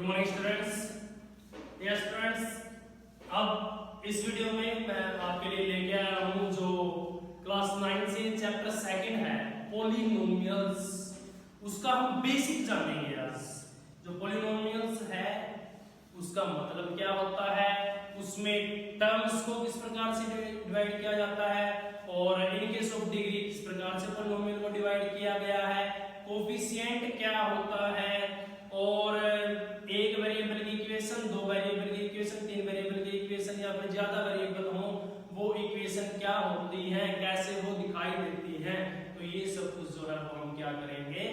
Morning students. Dear students, अब इस video में मैं आपके लिए लेके आया हूं जो क्लास 9 से चैप्टर सेकंड है पॉलिनोमियल्स, उसका हम बेसिक जानेंगे आज। जो पॉलिनोमियल्स है उसका मतलब क्या होता है, उसमें टर्म्स को किस प्रकार से डिवाइड किया जाता है और इन केस ऑफ डिग्री किस प्रकार से पॉलिनोमियल को डिवाइड किया गया है, कोफिशिएंट क्या होता है और एक वेरिएबल की इक्वेशन, दो वेरिएबल की इक्वेशन, तीन वेरिएबल की इक्वेशन या फिर ज्यादा वेरिएबल हो वो इक्वेशन क्या होती है, कैसे वो दिखाई देती है। तो ये सब कुछ जो है वो हम क्या करेंगे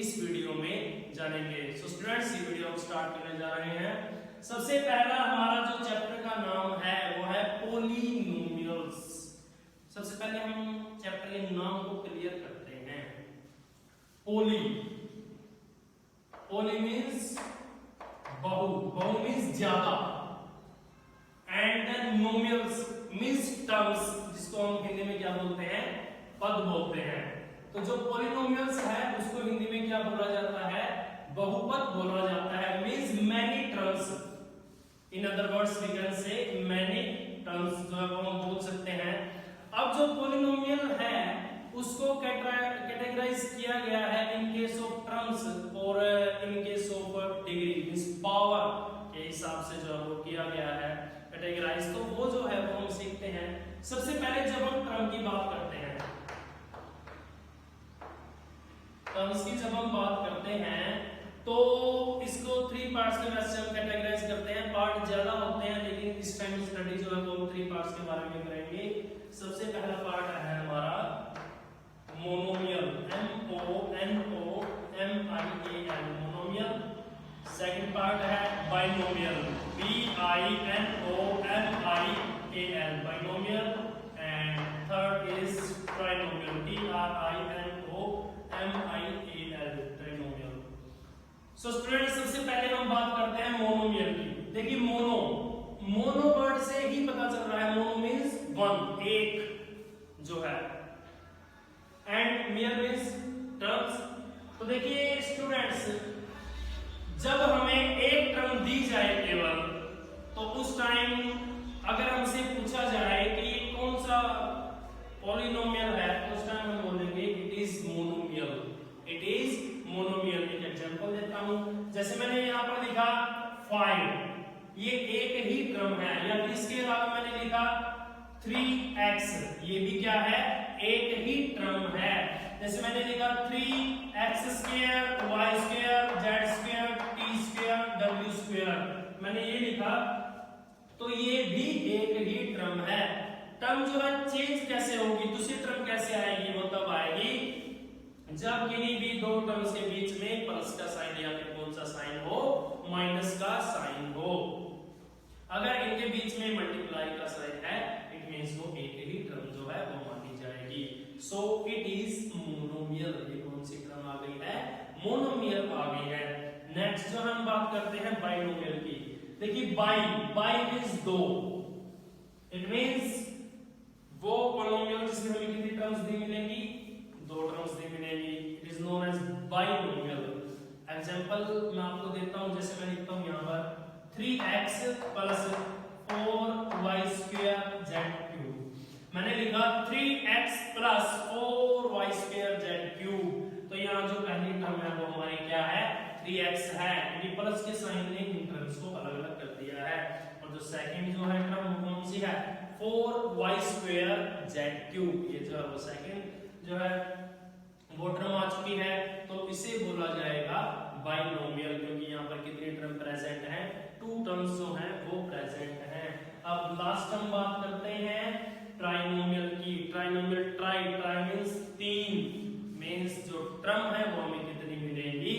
इस वीडियो में जानेंगे। सो स्टूडेंट्स, ये वीडियो हम स्टार्ट करने जा रहे हैं। सबसे पहला हमारा जो चैप्टर का नाम है वो है पॉलिनोमियल्स। सबसे पहले हम चैप्टर के नाम को क्लियर करते हैं। पोली मीन्स बहु, बहु मीन्स ज्यादा, एंड नोमियल्स मीन्स टर्म्स, जिसको हम हिंदी में क्या बोलते हैं, पद बोलते हैं। तो जो पॉलिनोमियल्स है उसको हिंदी में क्या बोला जाता है, बहुपद बोला जाता है। Means many terms, in other words we can say many terms जो है वो हम बोल सकते हैं। अब जो पॉलिनोमियल है उसको कैटेगराइज किया गया है इन केस ऑफ टर्म्स और in case of degree means power के हिसाब से जो है वो किया गया है कैटेगराइज। तो वो जो है वो हम सीखते हैं। सबसे पहले जब हम टर्म की बात करते हैं, टर्म्स की जब हम बात करते हैं तो इसको 3 पार्ट्स के वैसे हम कैटेगराइज करते हैं। पार्ट ज्यादा होते हैं लेकिन इस टाइम स्टडी जो है वो 3 पार्ट्स के बारे में करेंगे। सबसे पहला पार्ट है हमारा monomial, MONOMIAL monomial. Second part है binomial, BINOMIAL binomial. And third is trinomial, TRINOMIAL trinomial. So students, सबसे पहले हम बात करते हैं मोनोमियल की। देखिए मोनो वर्ड से ही पता चल रहा है, मोनो मीन्स वन, एक जो है, एंड मियल मीन्स टर्म्स। तो देखिए स्टूडेंट्स, जब हमें एक टर्म दी जाए केवल, तो उस टाइम अगर हमसे पूछा जाए कि ये कौन सा पॉलिनोमियल है तो उस टाइम हम बोलेंगे it is monomial, it is monomial. एक एग्जांपल देता हूं, जैसे मैंने यहां पर लिखा 5, ये एक ही टर्म है, या फिर इसके अलावा मैंने लिखा 3x, ये भी क्या है, एक ही टर्म है। जैसे मैंने लिखा 3x square, y square, z square, t square, w square, मैंने ये लिखा, तो ये भी एक ही टर्म है। टर्म जो है चेंज कैसे होगी, दूसरी टर्म कैसे आएगी, वो तब आएगी जब किन्हीं भी दो टर्म्स के बीच में प्लस का साइन या फिर कौन सा साइन हो, माइनस का साइन हो। अगर इनके बीच में मल्टीप्लाई का साइन है, इट मींस वो एक ही टर्म जो है वो मानी जाएगी। So it is monomial. ये कौन सी टर्म आ गई है, मोनोमियल आ गई है। नेक्स्ट जो हम बात करते हैं बाइनोमियल की। देखिए बाई मींस दो, इट मींस वो पॉलिनोमियल जिसमें हमें कितनी टर्म्स दी मिलेंगी, दो टर्म्स दी मिलेंगी। It is known as binomial. Example मैं आपको देता हूं, जैसे मैं लिखता हूं यहां पर 3x plus 4y square z cube, मैंने लिखा 3x plus 4y square z cube. तो यहाँ जो पहली टर्म है वो हमारी क्या है, 3x है, क्योंकि प्लस के साइन ने इन टर्म्स को अलग अलग कर दिया है। और जो सेकंड जो है टर्म वो कौन सी है, 4y स्क्वायर z क्यूब, ये जो है वो सेकंड जो है वो टर्म आ चुकी है। तो इसे बोला जाएगा बाइनोमियल, क्योंकि यहाँ पर कितनी टर्म प्रेजेंट है, 2 टर्म्स जो हैं वो प्रेजेंट हैं। अब लास्ट हम बात करते हैं ट्राइनोमियल की। ट्राइनोमियल, ट्राई मींस 3, मींस जो टर्म है वो हमें कितनी मिलेंगी,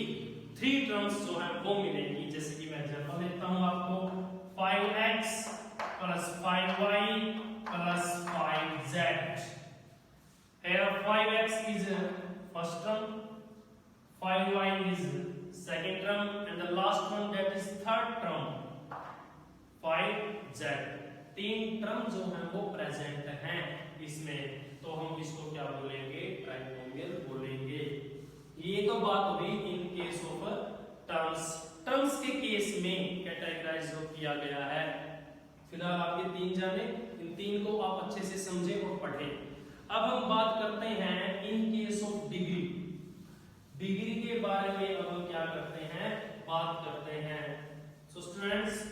3 टर्म्स जो है वो मिलेंगी। जैसे कि मैं एग्जांपल देता हूं आपको, 5x plus 5y plus 5z। Here 5x is first term, 5y is second term, and the last one that is third term 5z। 3 term जो है वो प्रेजेंट हैं इसमें, तो हम इसको क्या बोलेंगे, ट्राइनोमियल बोलेंगे। ये तो बात हुई in case of terms. Terms के केस में गया है। फिलहाल आपके 3 जाने, इन 3 को आप अच्छे से समझें और पढ़ें। अब हम बात करते हैं in case of degree. Degree के बारे में अब हम क्या करते हैं, बात करते हैं। सो स्टूडेंट्स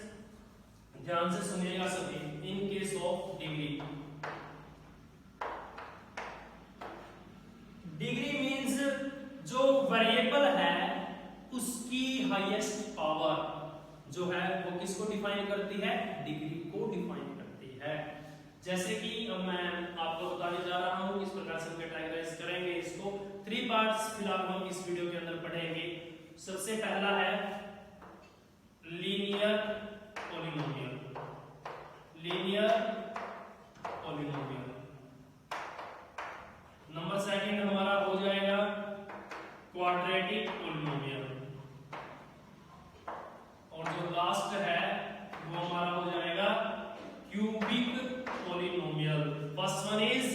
ध्यान से सुनिएगा सभी। In case of degree, degree means जो वेरिएबल है उसकी हाईएस्ट पावर जो है वो किसको डिफाइन करती है, डिग्री को डिफाइन करती है। जैसे कि अब मैं आपको बताने जा रहा हूं किस प्रकार से हम कैटेगराइज करेंगे इसको। 3 पार्ट्स फिलहाल हम इस वीडियो के अंदर पढ़ेंगे। सबसे पहला है linear polynomial, linear polynomial. Number second हमारा हो जाएगा क्वाड्रेटिक पॉलिनोमियल, और जो लास्ट है वो हमारा हो जाएगा cubic polynomial. First one is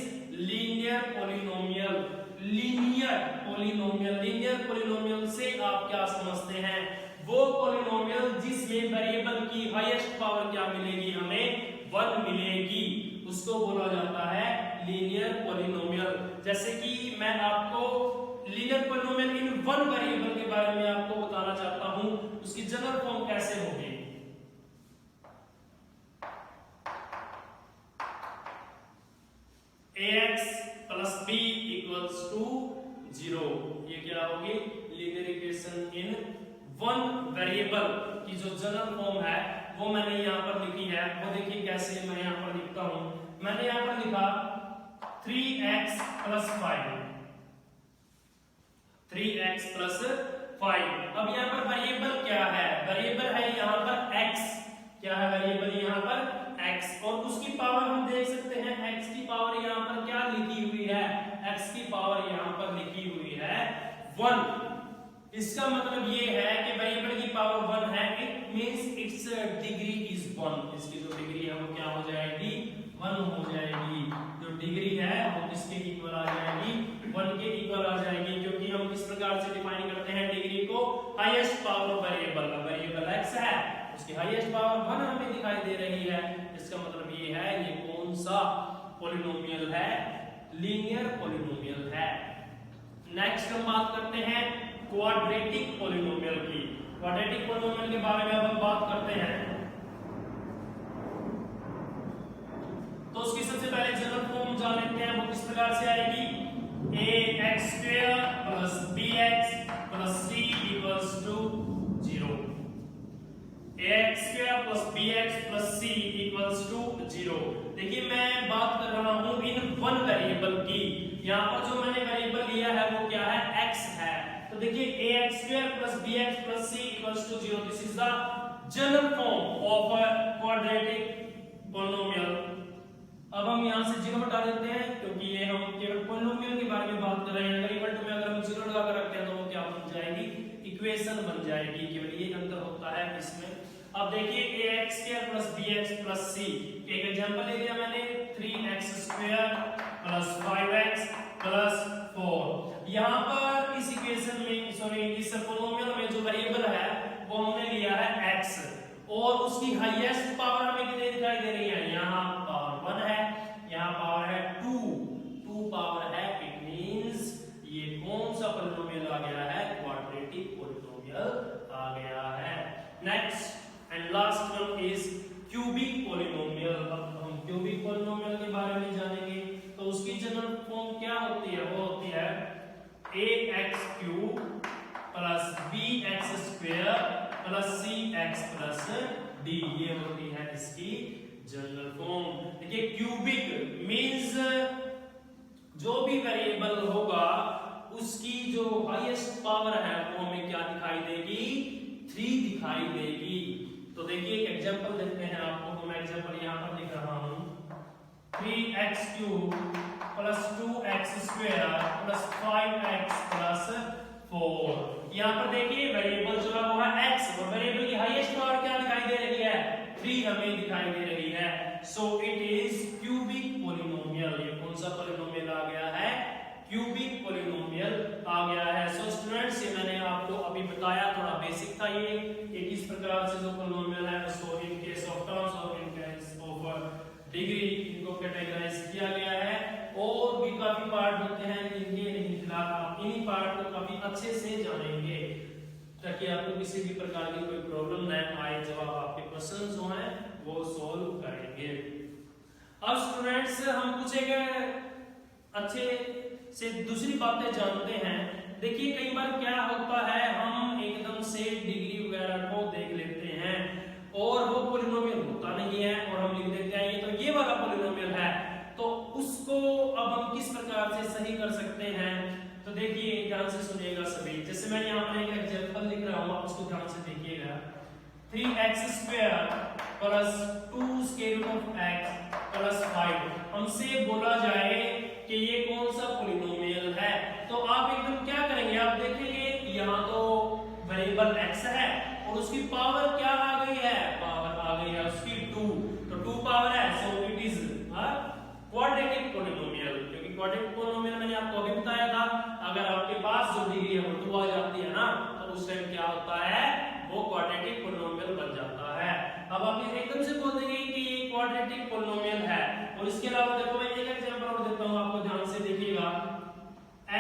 linear polynomial. Linear polynomial, linear polynomial से आप क्या समझते हैं, वो पॉलिनोमियल जिसमें वेरिएबल की हाईएस्ट पावर क्या मिलेगी, हमें 1 मिलेगी, उसको बोला जाता है लीनियर पॉलिनोमियल। जैसे कि मैं आपको लीनियर पॉलिनोमियल इन 1 वेरिएबल के बारे में आपको बताना चाहता हूं, उसकी जनरल फॉर्म कैसे होगी। ax plus b equals to 0, ये क्या होगी, लीनियर इक्वेशन इन 1 वेरिएबल की जो जनरल फॉर्म है वो मैंने यहां पर लिखी है। वो देखिए कैसे मैं यहां पर लिखता हूं। मैंने यहां पर लिखा 3x plus 5, 3x plus 5। अब यहां पर वेरिएबल क्या है, वेरिएबल है यहां पर x। क्या है वेरिएबल यहां पर, x, और उसकी पावर हम देख सकते हैं, x की पावर यहां पर क्या लिखी हुई है, x की पावर यहां पर लिखी हुई है 1। इसका मतलब ये है कि वेरिएबल की पावर 1 है, it means it's degree is 1। इसकी जो डिग्री है वो क्या हो जाएगी, 1 हो जाएगी। जो डिग्री है वो किसके इक्वल आ जाएगी, 1 के इक्वल आ जाएगी। क्योंकि हम किस प्रकार से डिफाइन करते हैं डिग्री को, हाईएस्ट पावर वेरिएबल का, वेरिएबल x है, उसकी हाईएस्ट पावर 1 हमें दिखाई दे रही है। इसका मतलब ये है ये कौन सा पॉलिनोमियल है, लीनियर पॉलिनोमियल है। नेक्स्ट हम बात करते हैं क्वाड्रेटिक पॉलिनोमियल की। क्वाड्रेटिक पॉलिनोमियल के बारे में अब हम बात करते हैं। तो उसकी सबसे पहले जनरल फॉर्म जान लेते हैं, वो किस प्रकार से आएगी, ax² plus bx plus c equals to 0। ax² plus bx plus c equals to 0। देखिए मैं बात कर रहा हूं इन 1 वेरिएबल की। यहां पर जो मैंने वेरिएबल लिया है वो क्या है, x है। तो देखिए ax² plus bx plus c equals to 0, this is the general form of a quadratic polynomial. अब हम यहां से 0 हटा देते हैं क्योंकि ये हम केवल पॉलिनोमियल के बारे में बात कर रहे हैं। अगर इवेंट में अगर हम 0 लगा कर रखते हैं तो वो क्या बन जाएगी, इक्वेशन बन जाएगी। केवल ये अंतर होता है इसमें। अब देखिए ax² plus bx plus c, एक एग्जांपल ले लिया मैंने, 3x² plus 5x plus 4। यहां पर इस इक्वेशन में, सॉरी इस पॉलिनोमियल में जो वेरिएबल है वो हमने लिया है x, और उसकी हाईएस्ट पावर हमें कितनी दिखाई दे रही है, यहां पावर 1 है, यहां पावर है 2 पावर है। इट मींस ये कौन सा पॉलिनोमियल आ गया है, क्वाड्रेटिक पॉलिनोमियल आ गया है। Next and last one is cubic polynomial. अब हम क्यूबिक पॉलिनोमियल के बारे में जानेंगे। तो उसकी जनरल फॉर्म क्या होती है, वो होती है ax³ plus bx² plus cx plus d, ये होती है इसकी जनरल फॉर्म। देखिए क्यूबिक मींस जो भी वेरिएबल होगा उसकी जो हाईएस्ट पावर है वो हमें क्या दिखाई देगी, 3 दिखाई देगी। तो देखिए एक एग्जांपल देखते हैं आपको। तो मैं एग्जांपल यहां पर लिख रहा हूं, 3x³ plus 2x² plus 5x plus 4। यहां पर देखिए वेरिएबल जो है वो है x, और वेरिएबल की हाईएस्ट पावर क्या दिखाई दे रही है, 3 हमें दिखाई दे रही है। So it is cubic polynomial. ये कौन सा पॉलिनोमियल आ गया है, क्यूबिक पोलिनोमियल आ गया है। सो स्टूडेंट्स, ये मैंने आपको अभी बताया, थोड़ा बेसिक था ये किस प्रकार से जो पोलिनोमियल है उसको इन केस ऑफ टर्म्स और इन केस ऑफ डिग्री इनको कैटेगराइज किया गया है। और भी काफी पार्ट होते हैं इनके, लेकिन फिलहाल आप इन्हीं पार्ट को काफी अच्छे से जानेंगे ताकि आपको किसी भी प्रकार की कोई प्रॉब्लम न आए जब आप आपके क्वेश्चंस जो हैं वो सॉल्व करेंगे। अब स्टूडेंट्स, हम कुछ एक अच्छे से दूसरी बातें जानते हैं। देखिए, कई बार क्या होता है, हम एकदम से डिग्री वगैरह को देख लेते हैं और वो पोलिनोमियल होता नहीं है और हम लिख देते हैं ये तो ये वाला पोलिनोमियल है। तो उसको अब हम किस प्रकार से सही कर सकते हैं, तो देखिए ध्यान से सुनिएगा सभी। जैसे मैं यहाँ पर एक एग्जांपल लिख रहा हूँ, आप उसको ध्यान से देखिएगा। 3x² plus 2 square root of x plus 5 हमसे बोला जाए कि ये कौन सा पोलिनोमियल है, तो आप एकदम क्या करेंगे, आप देखेंगे यहाँ तो वेरिएबल x है और उसकी पावर क्या आ गई है, पावर आ गई है उसकी 2, तो 2 पावर है, so it is quadratic polynomial. क्योंकि क्वाड्रेटिक पोलिनोमियल मैंने आपको अभी बताया था, अगर आपके पास जो डिग्री है वो 2 आ जाती है ना, तो उस टाइम क्या होता है, वो क्वाड्रेटिक पोलिनोमियल बन जाता है। अब आप एकदम से बोल देंगे कि ये क्वाड्रेटिक पोलिनोमियल है। और इसके अलावा देखो, मैं एक एग्जांपल और देता हूं, आपको ध्यान से देखिएगा।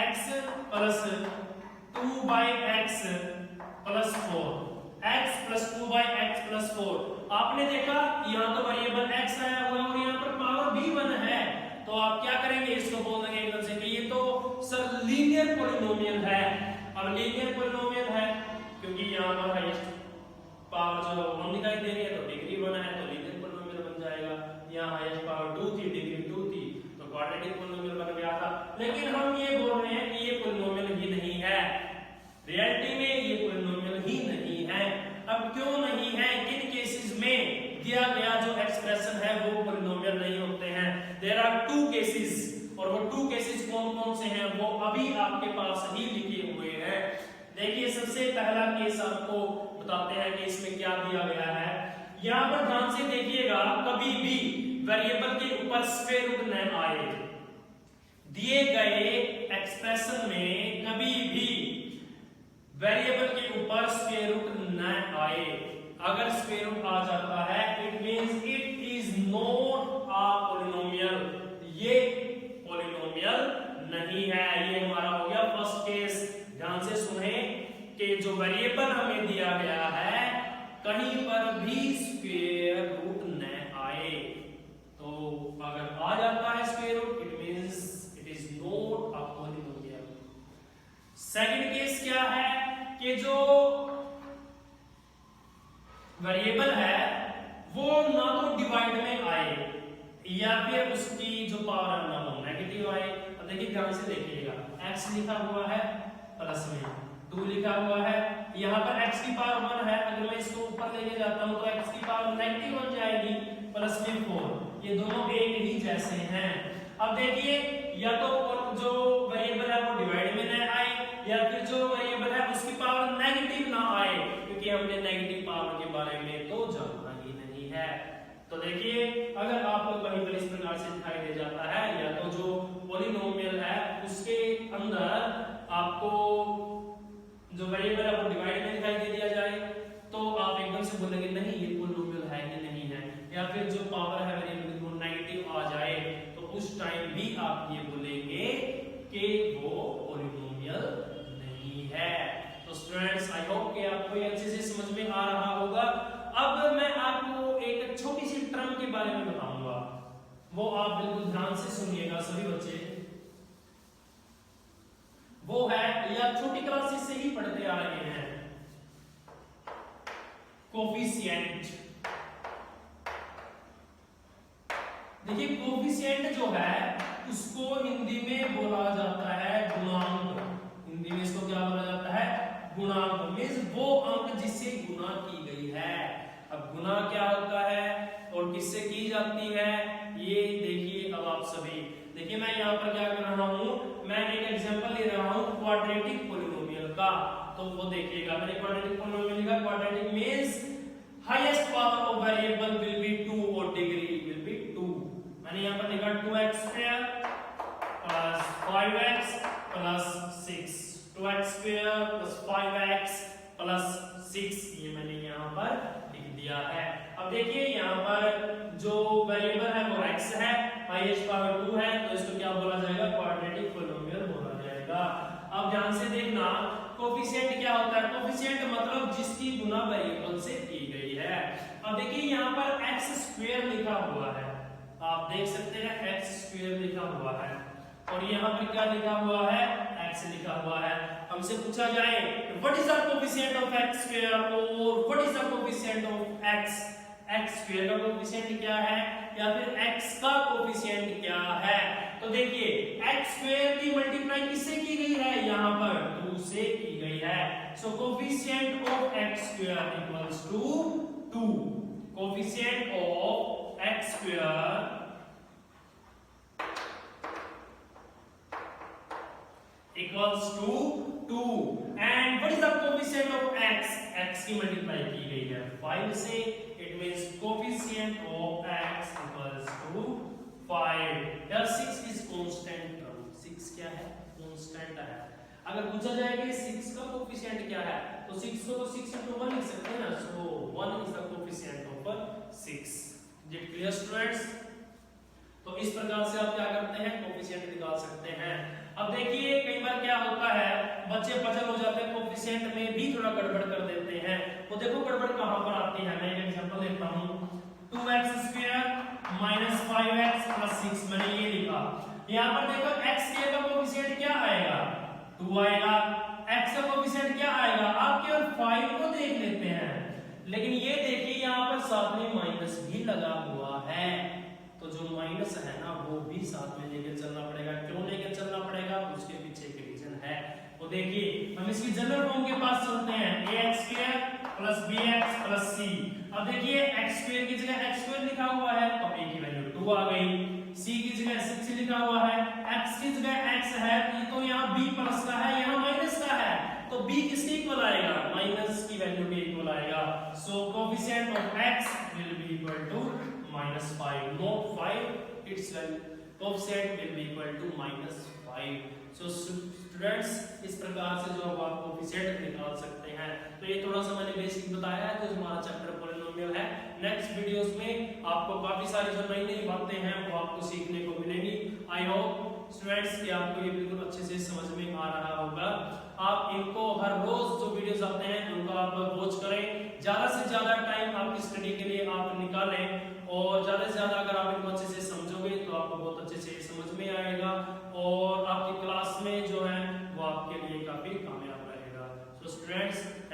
x plus 2/x plus 4, x plus 2/x plus 4, आपने देखा यहाँ तो वेरिएबल x आया हुआ है और यहाँ पर पावर भी 1 है, तो आप क्या करेंगे, इसको बोल देंगे एकदम से कि ये तो सर लीनियर पोलिनोमियल है। अब लीनियर पोलिनोमियल है क्योंकि यहाँ पर हाईएस्ट पावर जो 1 दिखाई दे रही है, तो डिग्री 1 है तो लीनियर पोलिनोमियल बन जाएगा। यहाँ हाईएस्ट पावर 2 थी, डिग्री 2 थी, तो क्वाड्रेटिक पोलिनोमियल बन गया था। लेकिन हम ये बोल रहे हैं कि ये पोलिनोमियल ही नहीं है, रियलिटी में ये पोलिनोमियल ही नहीं है। अब क्यों नहीं है, किन केसेस में दिया गया जो एक्सप्रेशन है वो पोलिनोमियल नहीं होते हैं। देयर आर 2 केसेस, और वो 2 केसेस कौन कौन से हैं वो अभी आपके पास ही लिखे हुए हैं। देखिए, सबसे पहला केस आपको बताते हैं कि इसमें क्या दिया गया है। यहाँ पर ध्यान से देखिएगा, कभी भी वेरिएबल के ऊपर स्क्वायर रूट न आए। दिए गए एक्सप्रेशन में कभी भी वेरिएबल के ऊपर स्क्वायर रूट न आए। अगर स्क्वायर रूट आ जाता है, it means it is not a polynomial, ये पोलिनोमियल नहीं है। ये हमारा हो गया फर्स्ट केस। ध्यान से सुने कि जो वेरिएबल हमें दिया गया है कहीं पर भी स्क्वायर रूट न आए, तो अगर आ जाता है square root, it means it is not a polynomial. Second case क्या है कि जो वेरिएबल है वो ना तो डिवाइड में आए या फिर उसकी जो पावर है ना वो नेगेटिव आए। अब देखिए, ध्यान से देखिएगा, x लिखा हुआ है प्लस में 2 लिखा हुआ है, यहाँ पर x की पावर 1 है, अगर मैं इसको ऊपर लेके जाता हूँ तो x की पावर नेगेटिव बन जाएगी, प्लस में 4, ये दोनों एक ही जैसे हैं। अब देखिए, या तो जो वेरिएबल है वो डिवाइड में न आए या फिर जो वेरिएबल है उसकी पावर नेगेटिव ना आए, क्योंकि हमने नेगेटिव पावर के बारे में तो जानना ही नहीं है। तो देखिए, अगर आपको कहीं पर इस प्रकार से दिखाई दे जाता है, या तो जो पॉलिनोमियल है उसके अंदर आपको जो वेरिएबल है वो डिवाइड में दिखाई दे दिया जाए, तो आप एकदम से बोलेंगे नहीं ये पॉलिनोमियल है कि नहीं है। या फिर जो पावर है वेरिएबल की वो नेगेटिव आ जाए, तो उस टाइम भी आप ये बोलेंगे कि वो पॉलिनोमियल नहीं है। तो स्टूडेंट्स, आई होप कि आपको ये अच्छे से समझ में आ रहा होगा। अब मैं आपको एक छोटी सी टर्म के बारे में बताऊंगा, वो आप बिल्कुल ध्यान से सुनिएगा सभी बच्चे। वो है, या छोटी क्लासेस से ही पढ़ते आ रहे हैं, कोफिशिएंट। देखिए, कोफिशिएंट जो है उसको हिंदी में बोला जाता है गुणांक। हिंदी में इसको क्या बोला जाता है, गुणांक। मींस वो अंक जिससे गुणा की गई है। अब गुणा क्या होता है और किससे की जाती है, ये देखिए। अब आप सभी देखिए, मैं यहाँ पर क्या कर रहा हूँ, मैं एक एग्जांपल ले रहा हूँ क्वाड्रेटिक पॉलिनोमियल का। तो वो देखिएगा, मैंने क्वाड्रेटिक पॉलिनोमियल लिखा। Quadratic means highest power of variable will be 2 और डिग्री विल बी 2। मैंने यहाँ पर लिखा 2x² plus 5x plus 6, 2x square plus 5x plus 6, ये मैंने यहाँ पर लिख दिया है। अब देखिए यहाँ पर जो वेरिएबल है वो x है, हाईएस्ट पावर 2 है, तो इसको क्या बोला जाएगा, क्वाड्रेटिक पोलिनोमियल बोला जाएगा। अब ध्यान से देखना कोफिशिएंट क्या होता है, कोफिशिएंट मतलब जिसकी गुना वेरिएबल से की गई है। अब देखिए यहाँ पर x स्क्वायर लिखा हुआ है, आप देख सकते हैं x स्क्वायर लिखा हुआ है, और यहाँ पर क्या लिखा हुआ है, x लिखा हुआ है। हमसे पूछा जाए what is the coefficient of x square और what is the coefficient of x, x square का कोफिशिएंट क्या है या फिर x का कोफिशिएंट क्या है। तो देखिए x स्क्वायर की मल्टीप्लाई किससे की गई है, यहाँ पर 2 से की गई है। So coefficient of x square equals to 2, coefficient of x square equals to 2 and what is the coefficient of x, x की मल्टीप्लाई की गई है 5 से, it means coefficient of x equals to 5। यार 6 is constant term, 6 क्या है, constant है। अगर पूछा जाए कि 6 का कोफिशिएंट क्या है तो 6 को तो 6 into 1 लिख सकते हैं ना, so 1 is the coefficient of 6। ये क्लियर स्टूडेंट्स, तो इस प्रकार से आप क्या करते हैं, कोफिशिएंट निकाल सकते हैं। अब देखिए कई बार क्या होता है, बच्चे पजल हो जाते हैं, कोफिशिएंट में भी थोड़ा गड़बड़ कर देते हैं। तो देखो गड़बड़ कहां पर आती है, मैं एक एग्जांपल लेता हूं, 2x square minus 5x plus 6, मैंने ये लिखा। यहां पर देखो x स्क्वायर का कोफिशिएंट क्या आएगा, 2 आएगा, x का कोफिशिएंट क्या आएगा, आप केवल 5 को देख लेते हैं, लेकिन ये देखिए यहां पर साथ में माइनस भी लगा हुआ है, तो जो माइनस है ना वो भी साथ में लेकर चलना पड़ेगा। क्यों लेकर चलना पड़ेगा, उसके पीछे एक रीजन है। तो देखिए हम इसकी जनरल फॉर्म के पास चलते हैं, ax² plus bx plus c। अब देखिए x² की जगह x² लिखा हुआ है तो a की वैल्यू 2 आ गई, c की जगह 6 लिखा हुआ है, x की जगह x है तो यहाँ b प्लस का है, यहाँ माइनस का है, तो b किसके इक्वल आएगा, माइनस की वैल्यू के इक्वल आएगा। So coefficient of x will be equal to -5, not 5, its coefficient will be equal to -5। So students इस प्रकार से जो आप कोफिशिएंट निकाल सकते हैं। तो ये थोड़ा सा मैंने बेसिक बताया है, तो हमारा चैप्टर पॉलिनोमियल है। नेक्स्ट वीडियोस में आपको काफी सारी जो नई नई बातें हैं वो आपको सीखने को मिलेंगी। आई होप स्टूडेंट्स कि आपको ये बिल्कुल अच्छे से समझ में आ रहा होगा। आप इनको हर रोज जो वीडियोस आते हैं उनको आप वॉच करें, ज्यादा से ज्यादा टाइम आपकी स्टडी के लिए आप निकालें, और ज्यादा से ज्यादा अगर आप इनको अच्छे से समझोगे तो आपको बहुत अच्छे से समझ में आएगा, और आपकी क्लास में जो है वो आपके लिए काफी कामयाब रहेगा। So students, thank you.